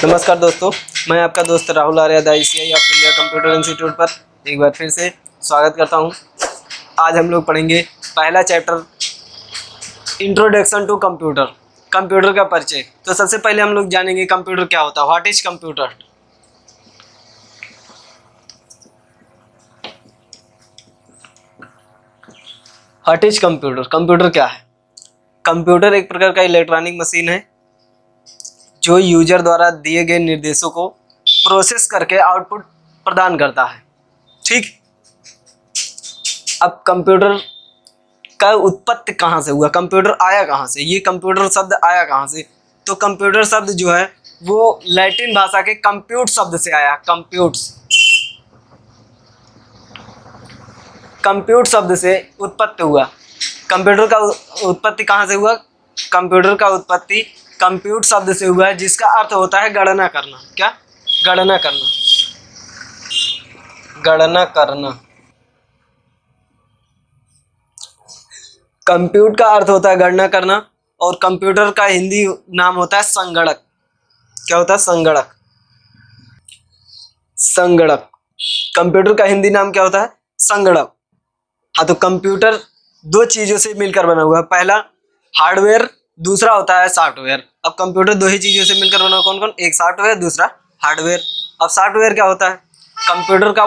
नमस्कार दोस्तों, मैं आपका दोस्त राहुल आर्य ICI of India computer institute पर एक बार फिर से स्वागत करता हूं। आज हम लोग पढ़ेंगे पहला chapter introduction to computer, computer का परिचय। तो सबसे पहले हम लोग जानेंगे कंप्यूटर क्या होता है। What is computer? What is computer? Computer क्या है? कंप्यूटर एक प्रकार का इलेक्ट्रॉनिक मशीन है जो यूजर द्वारा दिए गए निर्देशों को प्रोसेस करके आउटपुट प्रदान करता है। ठीक, अब कंप्यूटर का उत्पत्ति कहाँ से हुआ, कंप्यूटर आया कहाँ से, ये कंप्यूटर शब्द आया कहाँ से? तो कंप्यूटर शब्द जो है वो लैटिन भाषा के कंप्यूट शब्द से आया। कंप्यूट शब्द से उत्पत्ति हुआ। कंप्यूटर का उत्पत्ति कहाँ से हुआ? कंप्यूटर का उत्पत्ति कंप्यूट शब्द से हुआ है, जिसका अर्थ होता है गणना करना। क्या? गणना करना। गणना करना। कंप्यूट का अर्थ होता है गणना करना, और कंप्यूटर का हिंदी नाम होता है संगणक। क्या होता है? संगणक। संगणक। कंप्यूटर का हिंदी नाम क्या होता है? संगणक। हाँ, तो कंप्यूटर दो चीजों से मिलकर बना हुआ है। पहला हार्डवेयर, दूसरा होता है सॉफ्टवेयर। अब कंप्यूटर दो ही चीजों से मिलकर बना, कौन कौन? एक सॉफ्टवेयर, दूसरा हार्डवेयर। अब सॉफ्टवेयर क्या होता है? कंप्यूटर का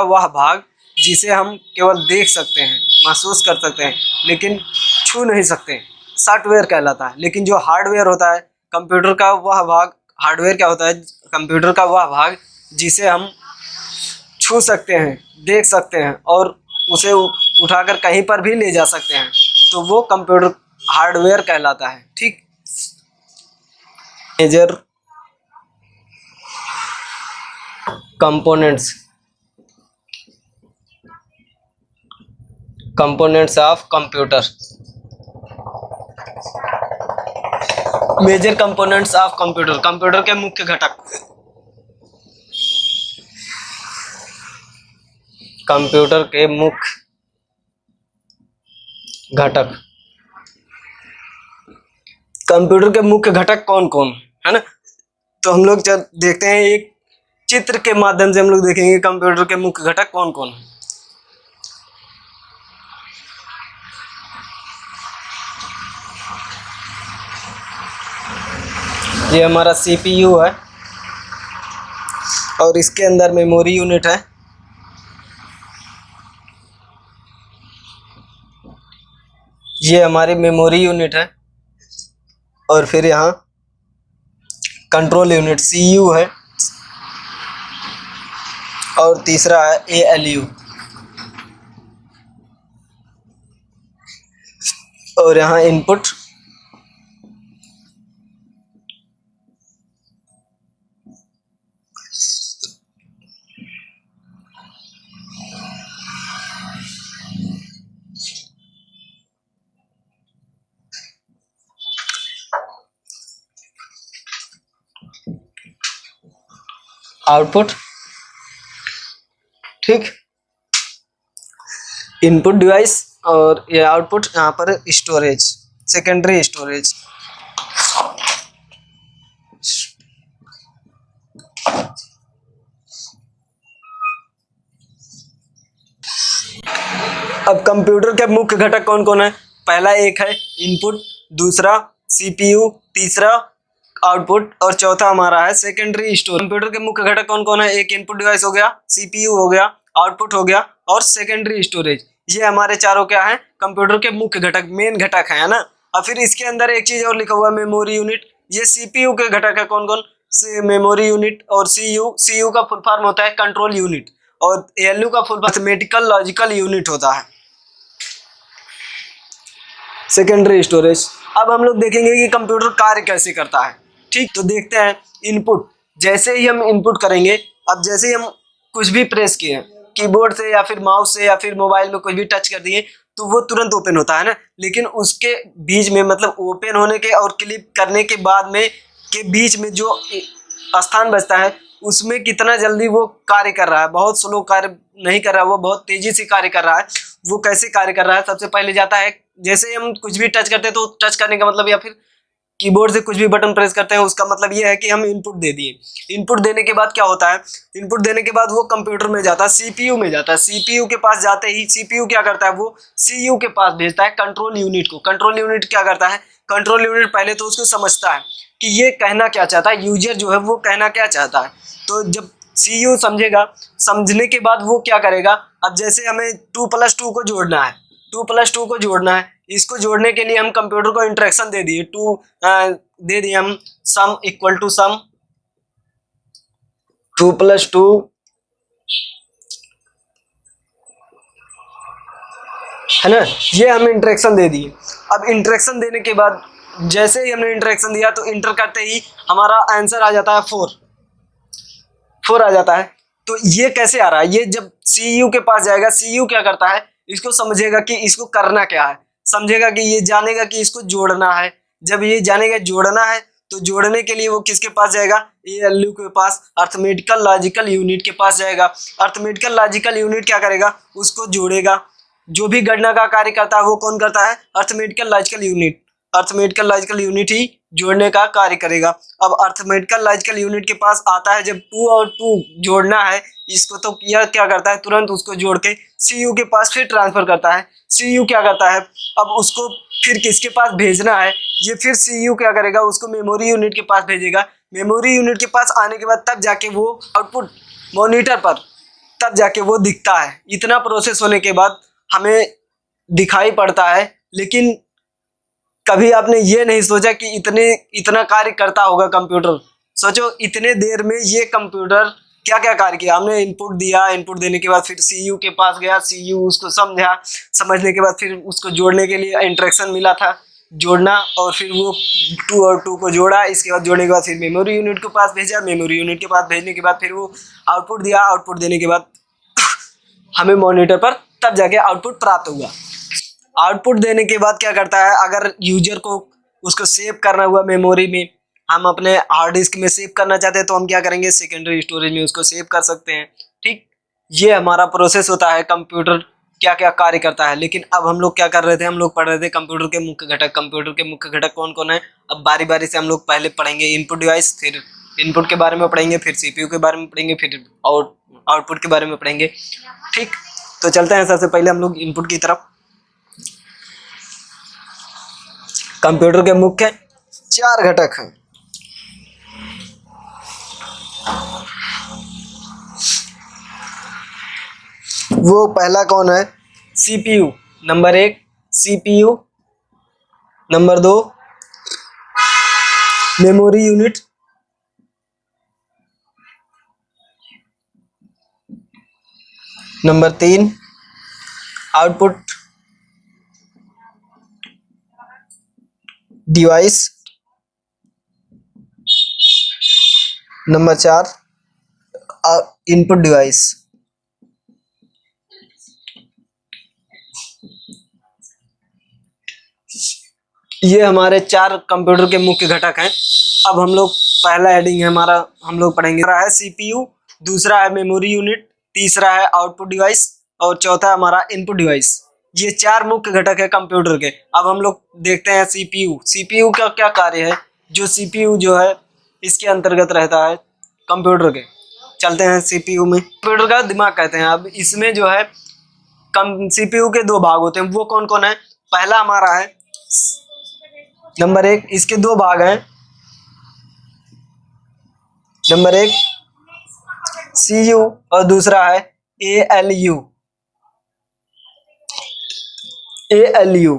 वह भाग जिसे हम केवल देख सकते हैं, महसूस कर सकते हैं, लेकिन छू नहीं सकते, सॉफ्टवेयर कहलाता है। लेकिन जो हार्डवेयर होता है कंप्यूटर का वह भाग, हार्डवेयर क्या होता है? कंप्यूटर का वह भाग जिसे हम छू सकते हैं, देख सकते हैं और उसे उठाकर कहीं पर भी ले जा सकते हैं, तो वो कंप्यूटर हार्डवेयर कहलाता है। ठीक, major components of computer. Major components of computer, computer के मुख्य घटक। कंप्यूटर के मुख्य घटक। कंप्यूटर के मुख्य घटक कौन कौन है ना? तो हम लोग जब देखते हैं, एक चित्र के माध्यम से हम लोग देखेंगे कंप्यूटर के मुख्य घटक कौन कौन है। ये हमारा CPU है और इसके अंदर मेमोरी यूनिट है। ये हमारी मेमोरी यूनिट है, और फिर यहाँ कंट्रोल यूनिट CU है, और तीसरा है ALU, और यहाँ इनपुट। आउटपुट। ठीक, इनपुट डिवाइस और ये आउटपुट, यहाँ पर स्टोरेज, सेकेंडरी स्टोरेज। अब कंप्यूटर के मुख्य घटक कौन कौन है? पहला एक है इनपुट, दूसरा CPU, तीसरा आउटपुट, और चौथा हमारा है सेकेंडरी स्टोरेज। कंप्यूटर के मुख्य घटक कौन कौन है? एक इनपुट डिवाइस हो गया, CPU हो गया, आउटपुट हो गया, और सेकेंडरी स्टोरेज। ये हमारे चारों क्या है? कंप्यूटर के मुख्य घटक, मेन घटक है ना। और फिर इसके अंदर एक चीज और लिखा हुआ है, मेमोरी यूनिट। ये CPU के घटक है। कौन कौन? मेमोरी यूनिट और CU का फुल फॉर्म होता है कंट्रोल यूनिट, और ALU का फुल मैथमेटिकल लॉजिकल यूनिट होता है। Secondary storage. अब हम लोग देखेंगे कि कंप्यूटर कार्य कैसे करता है। ठीक, तो देखते हैं। इनपुट, जैसे ही हम इनपुट करेंगे, अब जैसे ही हम कुछ भी प्रेस किए कीबोर्ड से या फिर माउस से या फिर मोबाइल में कुछ भी टच कर दिए, तो वो तुरंत ओपन होता है ना। लेकिन उसके बीच में, मतलब ओपन होने के और क्लिक करने के बाद में के बीच में जो स्थान बचता है, उसमें कितना जल्दी वो कार्य कर रहा है। बहुत स्लो कार्य नहीं कर रहा है, वो बहुत तेजी से कार्य कर रहा है। वो कैसे कार्य कर रहा है? सबसे पहले जाता है, जैसे हम कुछ भी टच करते हैं तो टच करने का मतलब, या फिर कीबोर्ड से कुछ भी बटन प्रेस करते हैं उसका मतलब ये है कि हम इनपुट दे दिए। इनपुट देने के बाद क्या होता है, इनपुट देने के बाद वो कंप्यूटर में जाता है, सीपीयू में जाता है। सीपीयू के पास जाते ही सीपीयू क्या करता है, वो सीयू के पास भेजता है कंट्रोल यूनिट को। कंट्रोल यूनिट क्या करता है, कंट्रोल यूनिट पहले तो उसको समझता है कि ये कहना क्या चाहता है, यूजर जो है वो कहना क्या चाहता है। तो जब सीयू समझेगा, समझने के बाद वो क्या करेगा, अब जैसे हमें 2+2 को जोड़ना है, 2+2 को जोड़ना है, इसको जोड़ने के लिए हम कंप्यूटर को इंस्ट्रक्शन दे दिए, दे दिए हम सम इक्वल टू सम 2+2 है ना, ये हम इंस्ट्रक्शन दे दिए। अब इंस्ट्रक्शन देने के बाद जैसे ही हमने इंस्ट्रक्शन दिया तो इंटर करते ही हमारा आंसर आ जाता है 4 आ जाता है। तो ये कैसे आ रहा है, ये जब सीयू के पास जाएगा, सीयू क्या करता है, इसको समझेगा कि इसको करना क्या है, समझेगा कि ये जानेगा कि इसको जोड़ना है। जब ये जानेगा जोड़ना है तो जोड़ने के लिए वो किसके पास जाएगा, एएलयू के पास, अर्थमेटिकल लॉजिकल यूनिट के पास जाएगा। अर्थमेटिकल लॉजिकल यूनिट क्या करेगा, उसको जोड़ेगा। जो भी गणना का कार्य करता है वो कौन करता है, arithmetical logical unit. Arithmetical logical unit ही जोड़ने का कार्य करेगा। अब अर्थमेटिकल लॉजिकल यूनिट के पास आता है जब 2 और 2 जोड़ना है इसको, तो यह क्या करता है, तुरंत उसको जोड़ के सीयू के पास फिर ट्रांसफर करता है। सीयू क्या करता है, अब उसको फिर किसके पास भेजना है, ये फिर सीयू क्या करेगा, उसको मेमोरी यूनिट के पास भेजेगा। मेमोरी यूनिट के पास आने के बाद तब जाके वो आउटपुट मॉनिटर पर तब जाके वो दिखता है। इतना प्रोसेस होने के बाद हमें दिखाई पड़ता है, लेकिन कभी आपने ये नहीं सोचा कि इतना कार्य करता होगा कंप्यूटर। सोचो इतने देर में ये कंप्यूटर क्या क्या कार्य किया। हमने इनपुट दिया, इनपुट देने के बाद फिर सीयू के पास गया, सीयू उसको समझा, समझने के बाद फिर उसको जोड़ने के लिए इंस्ट्रक्शन मिला था, जोड़ना, और फिर वो 2 और 2 को जोड़ा। इसके बाद जोड़ने के बाद फिर मेमोरी यूनिट के पास भेजा, मेमोरी यूनिट के पास भेजने के बाद फिर वो आउटपुट दिया, आउटपुट देने के बाद हमें मॉनिटर पर तब जाके आउटपुट प्राप्त हुआ। आउटपुट देने के बाद क्या करता है, अगर यूजर को उसको सेव करना हुआ मेमोरी में, हम अपने हार्ड डिस्क में सेव करना चाहते हैं तो हम क्या करेंगे, सेकेंडरी स्टोरेज में उसको सेव कर सकते हैं। ठीक, ये हमारा प्रोसेस होता है, कंप्यूटर क्या क्या कार्य करता है। लेकिन अब हम लोग क्या कर रहे थे, हम लोग पढ़ रहे थे कंप्यूटर के मुख्य घटक। कंप्यूटर के मुख्य घटक कौन कौन है, अब बारी बारी से हम लोग पहले पढ़ेंगे इनपुट डिवाइस, फिर इनपुट के बारे में पढ़ेंगे, फिर सीपीयू के बारे में पढ़ेंगे, फिर आउटपुट के बारे में पढ़ेंगे। ठीक, तो चलते हैं सबसे पहले हम लोग इनपुट की तरफ। कंप्यूटर के मुख्य 4 घटक हैं। वो पहला कौन है, CPU number 1, CPU number 2, memory unit number 3, output device number 4, input device. ये हमारे 4 कंप्यूटर के मुख्य घटक हैं। अब हम लोग पहला हेडिंग है हमारा, हम लोग पढ़ेंगे है सीपीयू, दूसरा है मेमोरी यूनिट, तीसरा है आउटपुट डिवाइस और चौथा हमारा इनपुट डिवाइस। ये 4 मुख्य घटक है कंप्यूटर के। अब हम लोग देखते हैं सीपीयू। सीपीयू का क्या कार्य है, जो सीपीयू जो है इसके अंतर्गत रहता है कंप्यूटर के। चलते हैं सीपीयू में, कंप्यूटर का दिमाग कहते हैं। अब इसमें जो है सीपीयू के 2 भाग होते हैं, वो कौन कौन है, पहला हमारा है नंबर 1, इसके 2 भाग हैं। नंबर 1 सीयू और दूसरा है एएलयू। एएलयू,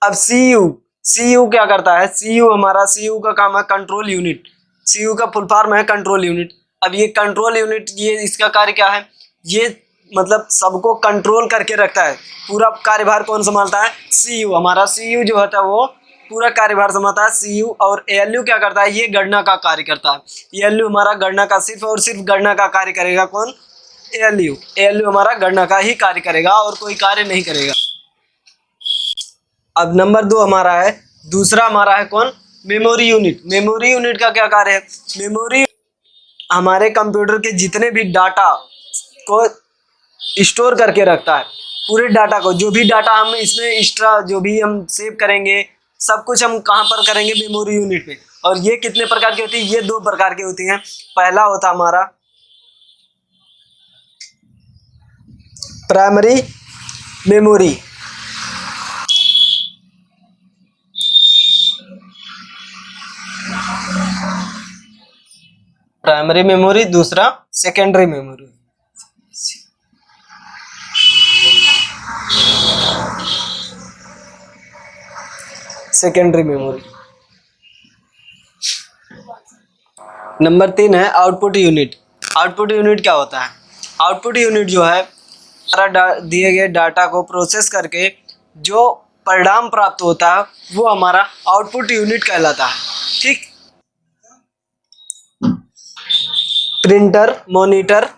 अब सीयू क्या करता है, सीयू का काम है कंट्रोल यूनिट। सीयू का फुल फॉर्म है कंट्रोल यूनिट। अब ये कंट्रोल यूनिट, ये इसका कार्य क्या है, ये मतलब सबको कंट्रोल करके रखता है। पूरा कार्यभार कौन संभालता है, सीयू। हमारा सीयू जो होता है वो पूरा कार्यभार संभालता है सीयू। और एएलयू क्या करता है, ये गणना का कार्य करता है। एएलयू हमारा गणना का, सिर्फ और सिर्फ गणना का कार्य करेगा। कौन, एएलयू। एएलयू हमारा गणना का ही कार्य करेगा और कोई कार्य नहीं करेगा। अब नंबर 2 हमारा है, दूसरा हमारा है कौन, मेमोरी यूनिट। मेमोरी यूनिट का क्या कार्य है, मेमोरी हमारे कंप्यूटर के जितने भी डाटा को स्टोर करके रखता है। पूरे डाटा को, जो भी डाटा हम इसमें एक्स्ट्रा जो भी हम सेव करेंगे, सब कुछ हम कहाँ पर करेंगे, मेमोरी यूनिट पे। और ये कितने प्रकार की होती है, ये 2 प्रकार की होती हैं। पहला होता हमारा प्राइमरी मेमोरी, प्राइमरी मेमोरी, दूसरा secondary memory. Secondary memory. Number 3 है आउटपुट यूनिट। आउटपुट यूनिट क्या होता है? आउटपुट यूनिट जो है दिए गए डाटा को प्रोसेस करके जो परिणाम प्राप्त होता है वो हमारा आउटपुट यूनिट कहलाता है। ठीक, प्रिंटर, मॉनिटर,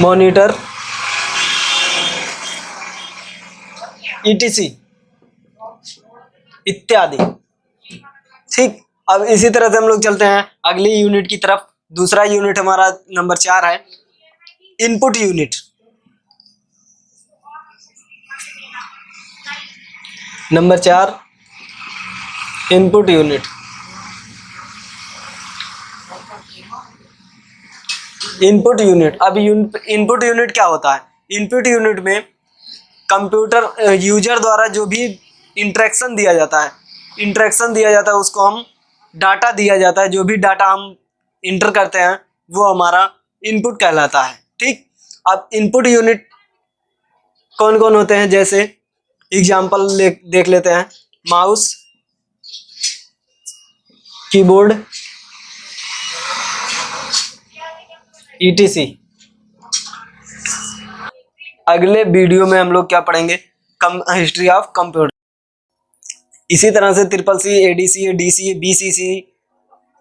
मॉनिटर, ईटीसी इत्यादि। ठीक, अब इसी तरह से हम लोग चलते हैं अगली यूनिट की तरफ। दूसरा यूनिट हमारा नंबर 4 है input unit. Number 4 input unit. Input unit, अब इनपुट यूनिट क्या होता है? इनपुट यूनिट में कंप्यूटर यूजर द्वारा जो भी इंटरेक्शन दिया जाता है, उसको हम डाटा दिया जाता है, जो भी डाटा हम इंटर करते हैं वो हमारा इनपुट कहलाता है। ठीक, अब इनपुट यूनिट कौन कौन होते हैं, जैसे एग्जाम्पल देख लेते हैं। Mouse, keyboard, etc. अगले वीडियो में हम लोग क्या पढ़ेंगे, हिस्ट्री ऑफ कंप्यूटर। इसी तरह से CCC, ADCA, DCA, BCC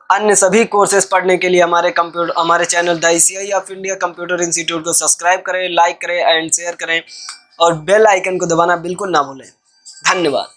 अन्य सभी कोर्सेज पढ़ने के लिए हमारे channel the ICI of India computer institute को सब्सक्राइब करें, लाइक करें एंड शेयर करें और बेल आइकन को दबाना बिल्कुल ना भूलें। धन्यवाद।